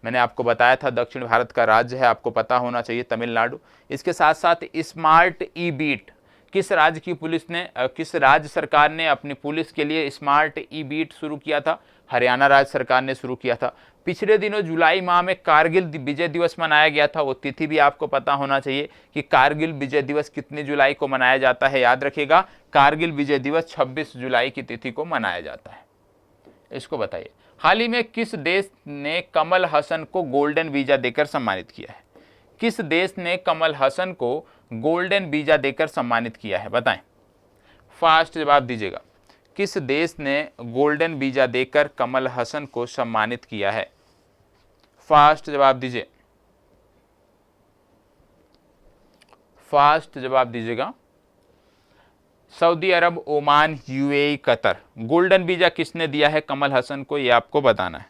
A: मैंने आपको बताया था दक्षिण भारत का राज्य है, आपको पता होना चाहिए, तमिलनाडु। इसके साथ साथ स्मार्ट ई बीट, किस राज्य की पुलिस ने, किस राज्य सरकार ने अपनी पुलिस के लिए स्मार्ट ई बीट शुरू किया था? हरियाणा राज्य सरकार ने शुरू किया था। पिछले दिनों जुलाई माह में कारगिल विजय दिवस मनाया गया था, वो तिथि भी आपको पता होना चाहिए कि कारगिल विजय दिवस कितनी जुलाई को मनाया जाता है। याद रखिएगा, कारगिल विजय दिवस 26 जुलाई की तिथि को मनाया जाता है। इसको बताइए, हाल ही में किस देश ने कमल हसन को गोल्डन वीजा देकर सम्मानित किया है? किस देश ने कमल हसन को गोल्डन वीजा देकर सम्मानित किया है, बताएं। फास्ट जवाब दीजिएगा। किस देश ने गोल्डन वीजा देकर कमल हसन को सम्मानित किया है? फास्ट जवाब दीजिए। फास्ट जवाब दीजिएगा। Saudi Arab, Oman, UAE, Qatar. Golden visa किसने दिया है कमल हसन को, यह आपको बताना है।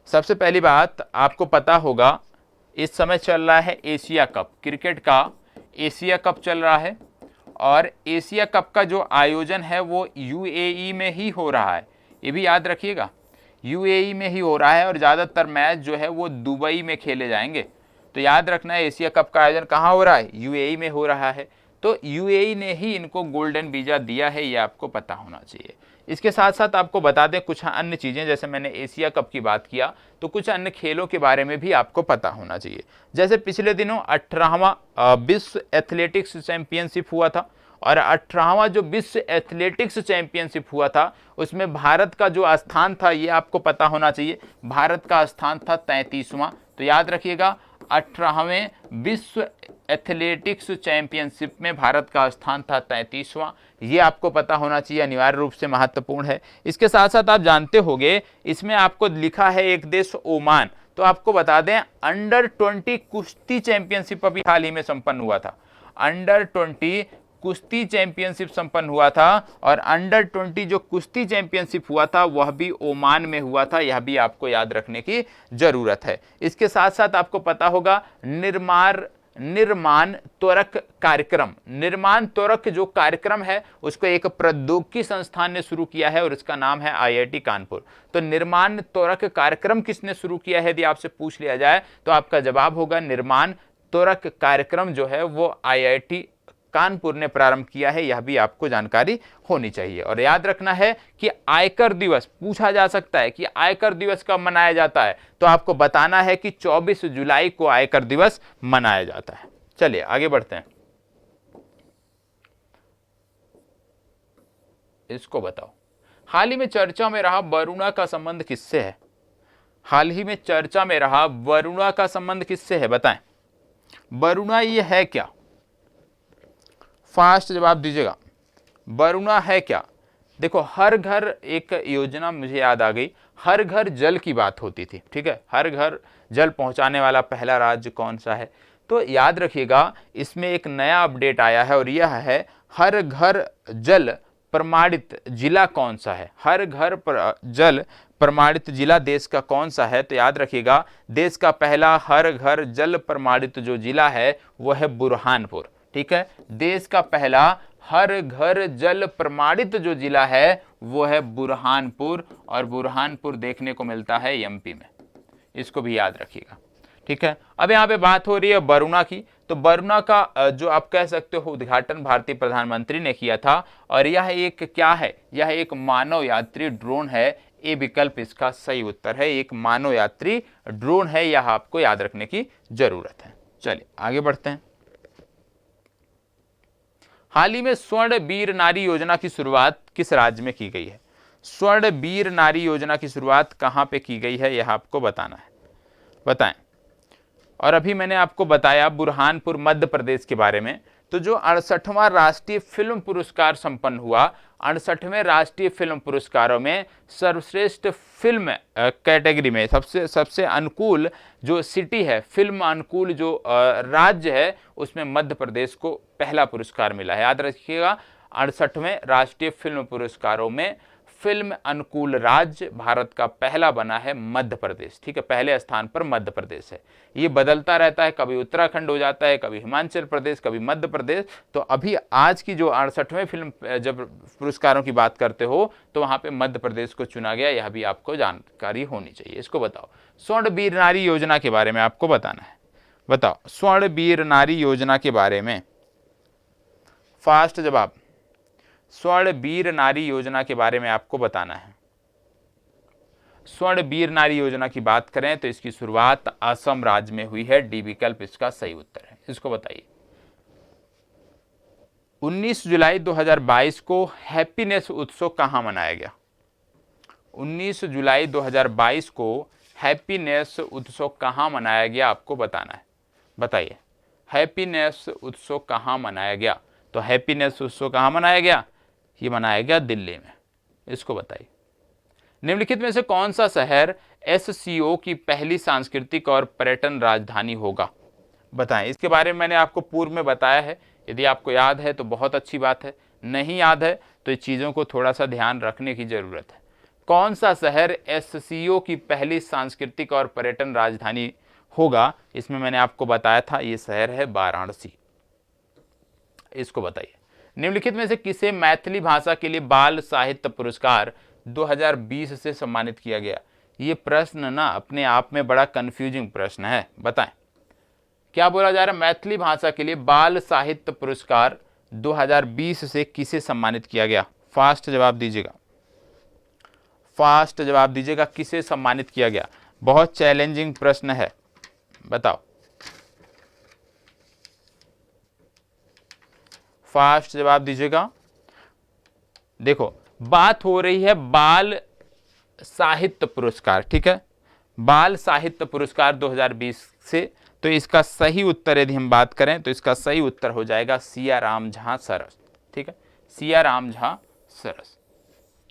A: सबसे पहली बात आपको पता होगा, इस समय चल रहा है एशिया कप, क्रिकेट का एशिया कप चल रहा है और एशिया कप का जो आयोजन है वो यूएई में ही हो रहा है। ये भी याद रखिएगा, यूएई में ही हो रहा है और ज़्यादातर मैच जो है वो दुबई में खेले जाएंगे। तो याद रखना है, एशिया कप का आयोजन कहाँ हो रहा है? यूएई में हो रहा है। तो यूएई ने ही इनको गोल्डन वीजा दिया है, ये आपको पता होना चाहिए। इसके साथ साथ आपको बता दें कुछ अन्य चीज़ें, जैसे मैंने एशिया कप की बात किया तो कुछ अन्य खेलों के बारे में भी आपको पता होना चाहिए। जैसे पिछले दिनों 18वां विश्व एथलेटिक्स चैंपियनशिप हुआ था और 18वां जो विश्व एथलेटिक्स चैंपियनशिप हुआ था उसमें भारत का जो स्थान था ये आपको पता होना चाहिए। भारत का स्थान था 33वां। तो याद रखिएगा, 18वें विश्व एथलेटिक्स चैंपियनशिप में भारत का स्थान था 33वां। ये आपको पता होना चाहिए, अनिवार्य रूप से महत्वपूर्ण है। इसके साथ साथ आप जानते होंगे इसमें आपको लिखा है एक देश ओमान। तो आपको बता दें, अंडर 20 कुश्ती चैंपियनशिप अभी हाल ही में संपन्न हुआ था। अंडर 20 कुश्ती चैंपियनशिप संपन्न हुआ था और अंडर 20 जो कुश्ती चैंपियनशिप हुआ था वह भी ओमान में हुआ था। यह भी आपको याद रखने की जरूरत है। इसके साथ साथ आपको पता होगा निर्माण निर्माण त्वरक कार्यक्रम। निर्माण त्वरक जो कार्यक्रम है उसको एक प्रौद्योगिकी संस्थान ने शुरू किया है और इसका नाम है आईआईटी कानपुर। तो निर्माण त्वरक कार्यक्रम किसने शुरू किया है यदि आपसे पूछ लिया जाए तो आपका जवाब होगा निर्माण त्वरक कार्यक्रम जो है वो आईआईटी कानपुर ने प्रारंभ किया है। यह भी आपको जानकारी होनी चाहिए। और याद रखना है कि आयकर दिवस पूछा जा सकता है कि आयकर दिवस कब मनाया जाता है, तो आपको बताना है कि 24 जुलाई को आयकर दिवस मनाया जाता है। चलिए आगे बढ़ते हैं। इसको बताओ, हाल ही में चर्चा में रहा वरुणा का संबंध किससे है? हाल ही में चर्चा में रहा वरुणा का संबंध किससे है, बताएं। वरुणा ये है क्या? फास्ट जवाब दीजिएगा। वरुणा है क्या? देखो, हर घर एक योजना मुझे याद आ गई, हर घर जल की बात होती थी, ठीक है। हर घर जल पहुंचाने वाला पहला राज्य कौन सा है? तो याद रखिएगा इसमें एक नया अपडेट आया है और यह है हर घर जल प्रमाणित जिला कौन सा है? हर घर जल प्रमाणित जिला देश का कौन सा है? तो याद रखिएगा देश का पहला हर घर जल प्रमाणित जो जिला है वो है बुरहानपुर, ठीक है। देश का पहला हर घर जल प्रमाणित जो जिला है वो है बुरहानपुर, और बुरहानपुर देखने को मिलता है एमपी में, इसको भी याद रखिएगा, ठीक है। अब यहाँ पे बात हो रही है वरुणा की, तो वरुणा का जो आप कह सकते हो उद्घाटन भारतीय प्रधानमंत्री ने किया था, और यह एक क्या है? यह एक मानव यात्री ड्रोन है। ए विकल्प इसका सही उत्तर है, एक मानव यात्री ड्रोन है, यह आपको याद रखने की जरूरत है। चलिए आगे बढ़ते हैं। हाल ही में स्वर्ण वीर नारी योजना की शुरुआत किस राज्य में की गई है? स्वर्ण वीर नारी योजना की शुरुआत कहां पे की गई है, यह आपको बताना है, बताएं। और अभी मैंने आपको बताया बुरहानपुर मध्य प्रदेश के बारे में। तो जो 68वां राष्ट्रीय फिल्म पुरस्कार संपन्न हुआ, 68वें राष्ट्रीय फिल्म पुरस्कारों में सर्वश्रेष्ठ फिल्म कैटेगरी में सबसे अनुकूल जो सिटी है, फिल्म अनुकूल जो राज्य है, उसमें मध्य प्रदेश को पहला पुरस्कार मिला है। याद रखिएगा 68वें राष्ट्रीय फिल्म पुरस्कारों में फिल्म अनुकूल राज्य भारत का पहला बना है मध्य प्रदेश, ठीक है। पहले स्थान पर मध्य प्रदेश है। ये बदलता रहता है, कभी उत्तराखंड हो जाता है, कभी हिमाचल प्रदेश, कभी मध्य प्रदेश। तो अभी आज की जो 68वें फिल्म जब पुरस्कारों की बात करते हो तो वहां पे मध्य प्रदेश को चुना गया, यह भी आपको जानकारी होनी चाहिए। इसको बताओ, स्वर्ण वीर नारी योजना के बारे में आपको बताना है, बताओ स्वर्ण वीर नारी योजना के बारे में। फास्ट जवाब, स्वर्ण वीर नारी योजना के बारे में आपको बताना है। स्वर्ण वीर नारी योजना की बात करें तो इसकी शुरुआत असम राज्य में हुई है। डी विकल्प इसका सही उत्तर है। इसको बताइए, 19 जुलाई 2022 को हैप्पीनेस उत्सव कहां मनाया गया? 19 जुलाई 2022 को हैप्पीनेस उत्सव कहां मनाया गया, आपको बताना है, बताइए। हैप्पीनेस उत्सव कहां मनाया गया? तो हैप्पीनेस उत्सव कहां मनाया गया? ये मनाया गया दिल्ली में। इसको बताइए, निम्नलिखित में से कौन सा शहर एससीओ की पहली सांस्कृतिक और पर्यटन राजधानी होगा? बताएं। इसके बारे में मैंने आपको पूर्व में बताया है, यदि आपको याद है तो बहुत अच्छी बात है, नहीं याद है तो इस चीज़ों को थोड़ा सा ध्यान रखने की जरूरत है। कौन सा शहर एससीओ की पहली सांस्कृतिक और पर्यटन राजधानी होगा? इसमें मैंने आपको बताया था, ये शहर है वाराणसी। इसको बताइए, निम्नलिखित में से किसे मैथिली भाषा के लिए बाल साहित्य पुरस्कार 2020 से सम्मानित किया गया? ये प्रश्न ना अपने आप में बड़ा कंफ्यूजिंग प्रश्न है, बताएं। क्या बोला जा रहा है? मैथिली भाषा के लिए बाल साहित्य पुरस्कार 2020 से किसे सम्मानित किया गया? फास्ट जवाब दीजिएगा, फास्ट जवाब दीजिएगा, किसे सम्मानित किया गया? बहुत चैलेंजिंग प्रश्न है, बताओ। फास्ट जवाब दीजिएगा। देखो, बात हो रही है बाल साहित्य पुरस्कार, ठीक है, बाल साहित्य पुरस्कार 2020 से। तो इसका सही उत्तर यदि हम बात करें तो इसका सही उत्तर हो जाएगा सियाराम झा सरस, ठीक है, सियाराम झा सरस,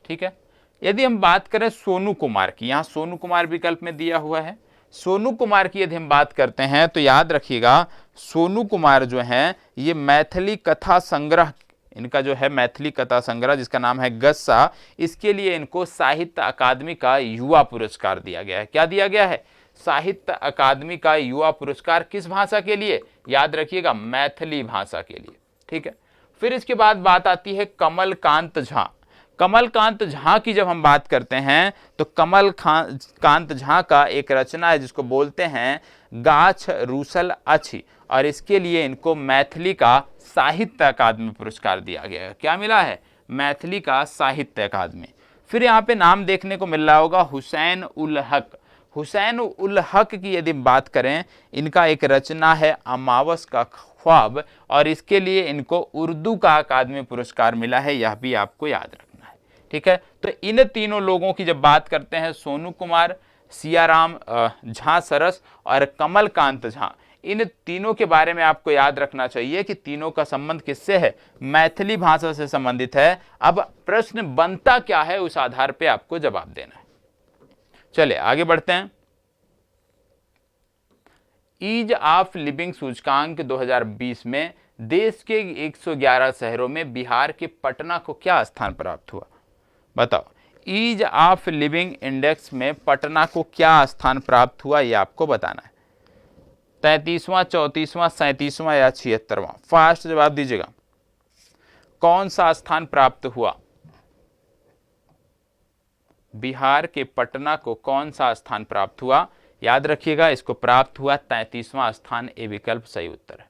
A: ठीक है। यदि हम बात करें सोनू कुमार की, यहाँ सोनू कुमार विकल्प में दिया हुआ है, सोनू कुमार की यदि हम बात करते हैं तो याद रखिएगा सोनू कुमार जो हैं ये मैथिली कथा संग्रह, इनका जो है मैथिली कथा संग्रह जिसका नाम है गस्सा, इसके लिए इनको साहित्य अकादमी का युवा पुरस्कार दिया गया है। क्या दिया गया है? साहित्य अकादमी का युवा पुरस्कार किस भाषा के लिए? याद रखिएगा, मैथिली भाषा के लिए। ठीक है, फिर इसके बाद बात आती है कमलकांत झा। कमलकांत झा की जब हम बात करते हैं तो कमलकांत झा का एक रचना है जिसको बोलते हैं गाछ रूसल अछि, और इसके लिए इनको मैथिली का साहित्य अकादमी पुरस्कार दिया गया है। क्या मिला है? मैथिली का साहित्य अकादमी। फिर यहाँ पे नाम देखने को मिल रहा होगा हुसैन उल हक। हुसैन उल हक की यदि बात करें, इनका एक रचना है अमावस का ख्वाब, और इसके लिए इनको उर्दू का अकादमी पुरस्कार मिला है, यह भी आपको याद रखना है। ठीक है, तो इन तीनों लोगों की जब बात करते हैं, सोनू कुमार, सियाराम झा सरस और कमलकांत झा, इन तीनों के बारे में आपको याद रखना चाहिए कि तीनों का संबंध किससे है? मैथिली भाषा से संबंधित है। अब प्रश्न बनता क्या है, उस आधार पर आपको जवाब देना है। चलिए आगे बढ़ते हैं। ईज ऑफ लिविंग सूचकांक 2020 में देश के 111 शहरों में बिहार के पटना को क्या स्थान प्राप्त हुआ? बताओ, ईज ऑफ लिविंग इंडेक्स में पटना को क्या स्थान प्राप्त हुआ, ये आपको बताना है। 33वां, 34वां, 37वां या 76वां? फास्ट जवाब दीजिएगा, कौन सा स्थान प्राप्त हुआ? बिहार के पटना को कौन सा स्थान प्राप्त हुआ? याद रखिएगा, इसको प्राप्त हुआ 33वां स्थान। ए विकल्प सही उत्तर है।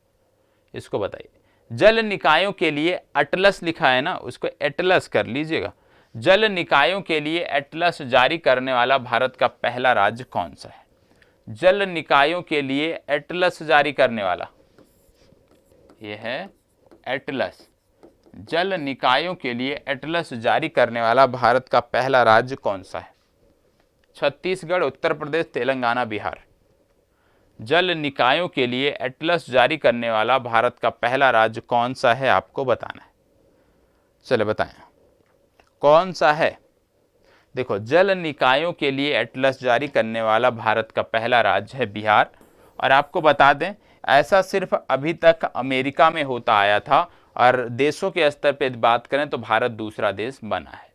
A: इसको बताइए। जल निकायों के लिए अटलस लिखा है ना, उसको एटलस कर लीजिएगा। जल निकायों के लिए एटलस जारी करने वाला भारत का पहला राज्य कौन सा है? जल निकायों के लिए एटलस जारी करने वाला, यह है एटलस। जल निकायों के लिए एटलस जारी करने वाला भारत का पहला राज्य कौन सा है? छत्तीसगढ़, उत्तर प्रदेश, तेलंगाना, बिहार। जल निकायों के लिए एटलस जारी करने वाला भारत का पहला राज्य कौन सा है, आपको बताना है। चले बताएं कौन सा है। देखो, जल निकायों के लिए एटलस जारी करने वाला भारत का पहला राज्य है बिहार। और आपको बता दें, ऐसा सिर्फ अभी तक अमेरिका में होता आया था, और देशों के स्तर पर बात करें तो भारत दूसरा देश बना है।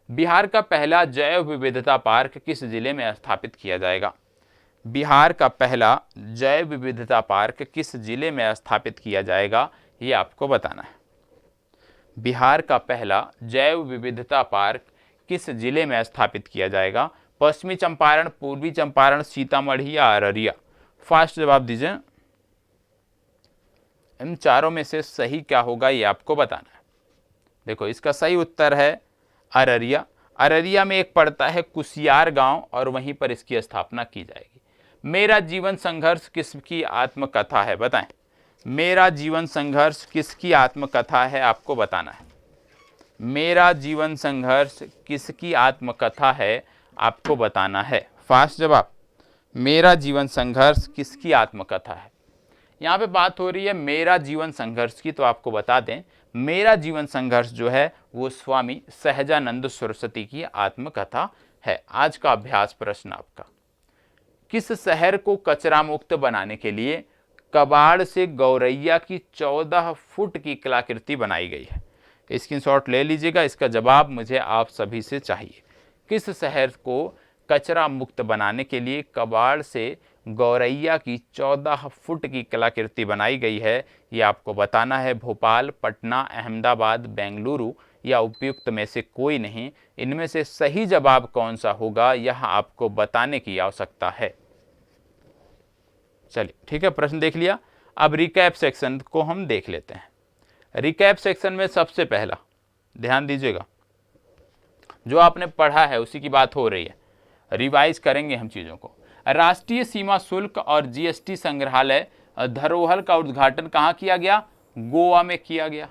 A: बिहार का पहला जैव विविधता पार्क किस जिले में स्थापित किया जाएगा? बिहार का पहला जैव विविधता पार्क किस जिले में स्थापित किया जाएगा, ये आपको बताना है। बिहार का पहला जैव विविधता पार्क किस जिले में स्थापित किया जाएगा? पश्चिमी चंपारण, पूर्वी चंपारण, सीतामढ़ी या अररिया? फास्ट जवाब दीजिए। इन चारों में से सही क्या होगा, ये आपको बताना है। देखो, इसका सही उत्तर है अररिया। अररिया में एक पड़ता है कुसियार गांव, और वहीं पर इसकी स्थापना की जाएगी। मेरा जीवन संघर्ष किसकी आत्मकथा है? बताएं, मेरा जीवन संघर्ष किसकी आत्मकथा है, आपको बताना है। मेरा जीवन संघर्ष किसकी आत्मकथा है, आपको बताना है। फास्ट जवाब, मेरा जीवन संघर्ष किसकी आत्मकथा है? यहाँ पे बात हो रही है मेरा जीवन संघर्ष की, तो आपको बता दें, मेरा जीवन संघर्ष जो है वो स्वामी सहजानंद सरस्वती की आत्मकथा है। आज का अभ्यास प्रश्न आपका, किस शहर को कचरा मुक्त बनाने के लिए कबाड़ से गौरैया की 14 फुट की कलाकृति बनाई गई है? स्क्रीनशॉट ले लीजिएगा, इसका जवाब मुझे आप सभी से चाहिए। किस शहर को कचरा मुक्त बनाने के लिए कबाड़ से गौरैया की 14 फुट की कलाकृति बनाई गई है, ये आपको बताना है। भोपाल, पटना, अहमदाबाद, बेंगलुरु या उपयुक्त में से कोई नहीं। इनमें से सही जवाब कौन सा होगा, यह आपको बताने की आवश्यकता है। चलिए ठीक है, प्रश्न देख लिया। अब रिकैप सेक्शन को हम देख लेते हैं। रिकैप सेक्शन में सबसे पहला ध्यान दीजिएगा, जो आपने पढ़ा है उसी की बात हो रही है, रिवाइज करेंगे हम चीज़ों को। राष्ट्रीय सीमा शुल्क और जीएसटी संग्रहालय धरोहर का उद्घाटन कहाँ किया गया? गोवा में किया गया।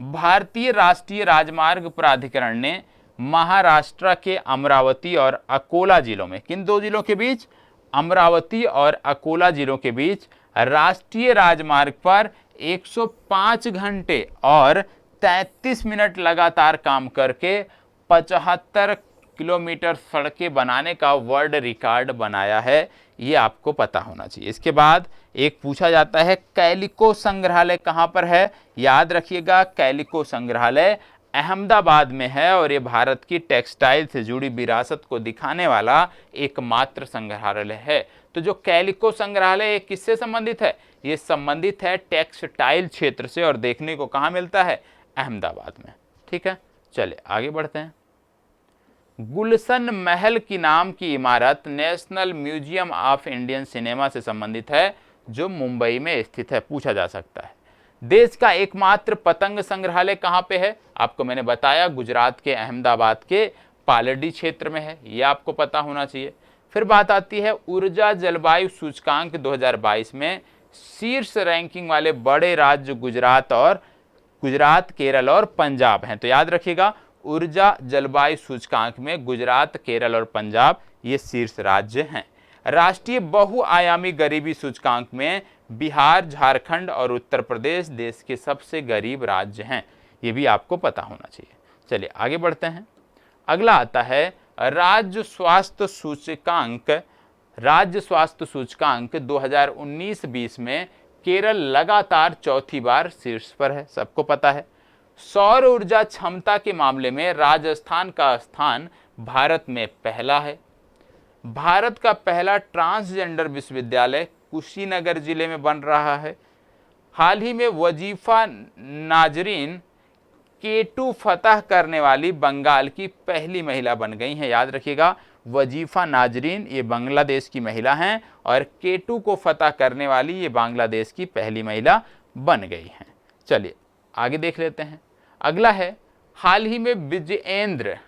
A: भारतीय राष्ट्रीय राजमार्ग प्राधिकरण ने महाराष्ट्र के अमरावती और अकोला जिलों में, किन दो जिलों के बीच? अमरावती और अकोला जिलों के बीच राष्ट्रीय राजमार्ग पर 105 घंटे और 33 मिनट लगातार काम करके 75 किलोमीटर सड़कें बनाने का वर्ल्ड रिकॉर्ड बनाया है। ये आपको पता होना चाहिए। इसके बाद एक पूछा जाता है कैलिको संग्रहालय कहाँ पर है? याद रखिएगा, कैलिको संग्रहालय अहमदाबाद में है और ये भारत की टेक्सटाइल से जुड़ी विरासत को दिखाने वाला एकमात्र संग्रहालय है। तो जो कैलिको संग्रहालय किससे संबंधित है? ये संबंधित है टेक्सटाइल क्षेत्र से और देखने को कहाँ मिलता है? अहमदाबाद में। ठीक है, चलिए आगे बढ़ते हैं। गुलशन महल की नाम की इमारत national museum of Indian cinema से संबंधित है, जो मुंबई में स्थित है। पूछा जा सकता है। देश का एकमात्र पतंग संग्रहालय कहाँ पे है? आपको मैंने बताया गुजरात के अहमदाबाद के पालड़ी क्षेत्र में है, ये आपको पता होना चाहिए। फिर बात आती है ऊर्जा जलवायु सूचकांक 2022 में शीर्ष रैंकिंग वाले बड़े राज्य गुजरात, केरल और पंजाब हैं। तो याद रखिएगा ऊर्जा जलवायु सूचकांक में गुजरात, केरल और पंजाब ये शीर्ष राज्य हैं। राष्ट्रीय बहुआयामी गरीबी सूचकांक में बिहार, झारखंड और उत्तर प्रदेश देश के सबसे गरीब राज्य हैं। ये भी आपको पता होना चाहिए। चलिए आगे बढ़ते हैं। अगला आता है राज्य स्वास्थ्य सूचकांक 2019-20 में केरल लगातार चौथी बार शीर्ष पर है, सबको पता है। सौर ऊर्जा क्षमता के मामले में राजस्थान का स्थान भारत में पहला है। भारत का पहला ट्रांसजेंडर विश्वविद्यालय कुशीनगर जिले में बन रहा है। हाल ही में वजीफा नाजरीन K2 फतह करने वाली बंगाल की पहली महिला बन गई हैं। याद रखिएगा वजीफा नाजरीन ये बांग्लादेश की महिला हैं और K2 को फतह करने वाली ये बांग्लादेश की पहली महिला बन गई हैं। चलिए आगे देख लेते हैं। अगला है हाल ही में विजयेंद्र,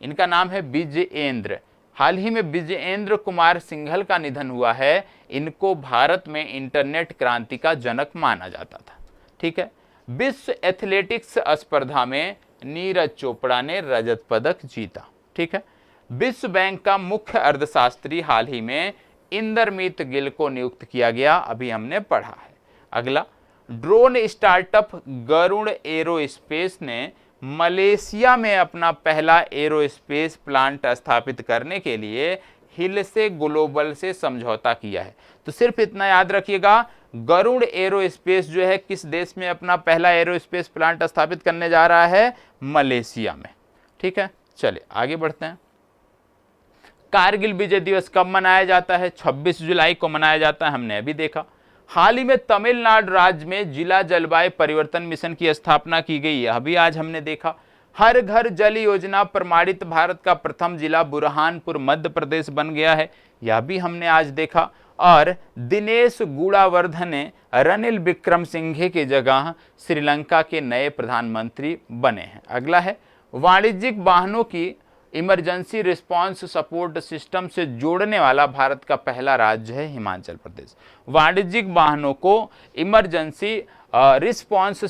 A: इनका नाम है विजयेंद्र। हाल ही में विजयेंद्र कुमार सिंघल का निधन हुआ है। इनको भारत में इंटरनेट क्रांति का जनक माना जाता था। ठीक है, विश्व एथलेटिक्स स्पर्धा में नीरज चोपड़ा ने रजत पदक जीता। ठीक है, विश्व बैंक का मुख्य अर्थशास्त्री हाल ही में इंदरमीत गिल को नियुक्त किया गया, अभी हमने पढ़ा है। अगला ड्रोन स्टार्टअप गरुड़ एरोस्पेस ने मलेशिया में अपना पहला एरोस्पेस प्लांट स्थापित करने के लिए हिलसे ग्लोबल से समझौता किया है। तो सिर्फ इतना याद रखिएगा गरुड़ एरोस्पेस जो है किस देश में अपना पहला एरोस्पेस प्लांट स्थापित करने जा रहा है? मलेशिया में। ठीक है, चलिए आगे बढ़ते हैं। कारगिल विजय दिवस कब मनाया जाता है? 26 जुलाई को मनाया जाता है, हमने अभी देखा। हाल ही में तमिलनाडु राज्य में जिला जलवायु परिवर्तन मिशन की स्थापना की गई है, अभी आज हमने देखा। हर घर जल योजना प्रमाणित भारत का प्रथम जिला बुरहानपुर मध्य प्रदेश बन गया है, यह भी हमने आज देखा। और दिनेश गुणावर्धन ने रनिल विक्रमसिंघे की जगह श्रीलंका के नए प्रधानमंत्री बने हैं। अगला है वाणिज्यिक वाहनों की इमरजेंसी रिस्पांस सपोर्ट सिस्टम से जोड़ने वाला भारत का पहला राज्य है हिमाचल प्रदेश। वाणिज्यिक वाहनों को इमरजेंसी रिस्पांस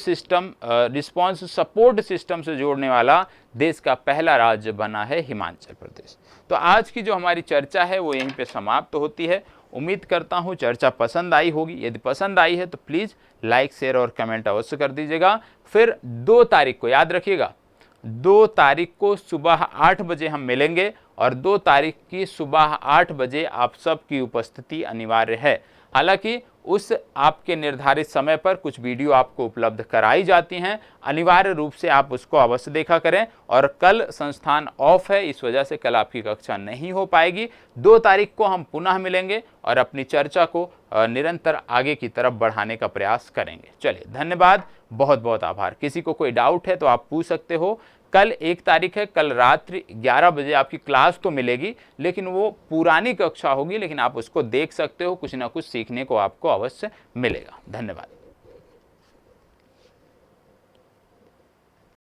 A: सपोर्ट सिस्टम से जोड़ने वाला देश का पहला राज्य बना है हिमाचल प्रदेश। तो आज की जो हमारी चर्चा है वो यहीं पे समाप्त होती है। उम्मीद करता हूँ चर्चा पसंद आई होगी। यदि पसंद आई है तो प्लीज़ लाइक, शेयर और कमेंट अवश्य कर दीजिएगा। फिर 2 तारीख को याद रखिएगा, 2 तारीख को सुबह 8 बजे हम मिलेंगे और 2 तारीख की सुबह 8 बजे आप सबकी उपस्थिति अनिवार्य है। हालांकि उस आपके निर्धारित समय पर कुछ वीडियो आपको उपलब्ध कराई जाती हैं, अनिवार्य रूप से आप उसको अवश्य देखा करें। और कल संस्थान ऑफ है, इस वजह से कल आपकी कक्षा नहीं हो पाएगी। 2 तारीख को हम पुनः मिलेंगे और अपनी चर्चा को निरंतर आगे की तरफ बढ़ाने का प्रयास करेंगे। चलिए धन्यवाद, बहुत बहुत आभार। किसी को कोई डाउट है तो आप पूछ सकते हो। कल 1 तारीख है, कल रात्रि 11 बजे आपकी क्लास तो मिलेगी, लेकिन वो पुरानी कक्षा होगी, लेकिन आप उसको देख सकते हो, कुछ ना कुछ सीखने को आपको अवश्य मिलेगा। धन्यवाद।